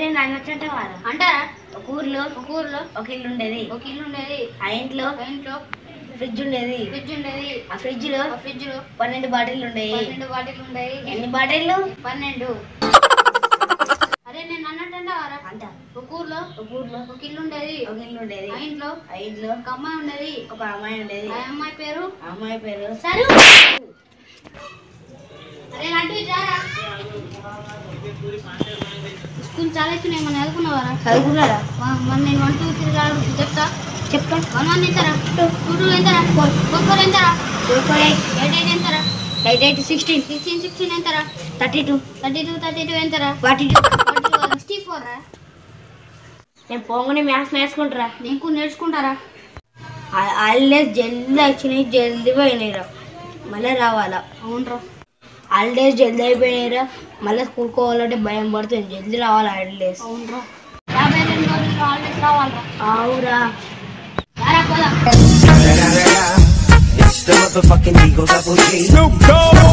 నేను అన్నట్టు అంటారా? ఒక ఊర్లో ఒక ఇల్లు ఉండేది. ఆ ఇంట్లో ఫ్రిడ్జ్ ఉండేది. ఆ ఫ్రిడ్జ్ లో 12 బాటిల్ ఉండేవి. ఎన్ని బాటిల్లు? 12. అరే నేను అన్నట్టు అంట. ఒక ఊర్లో ఒక ఇల్లు ఉండేది. ఆ ఇంట్లో ఒక అమ్మాయి ఉండేది. ఆ అమ్మాయి పేరు సరు. అరే లడ్డు ఇచ్చారా? స్కూల్ చాలా ఇచ్చినాయి. మనం చదువుకున్నారా? మరి నేను 1 2 3 చెప్తా. 1 1 ఎంతరా? 2 2 ఎంతరా? 4 4 ఎంతరా? 8 8 ఎంతరా? 8 8 16 16 ఎంతరా? 32 ఎంతరా? 42 64 రా. నేను పోగానే మ్యాథ్స్ నేర్చుకుంటారా? నీకు నేర్చుకుంటారా? హాలిడేస్ జల్దీ వచ్చినాయి, జల్దీ పోయినాయిరా. మళ్ళీ రావాలా? అవునరా. హాలిడేస్ జల్దీ అయిపోయినాయిరా. మళ్ళీ స్కూల్ పోవాలంటే భయం పడుతుంది. జల్దీ రావాలి హాలిడేస్. అవునరా. 52 రోజులు హాలిడేస్ రావాలరా. అవురా. పోదాం. It's the motherfucking Eagle Double G. Snoop Dogg.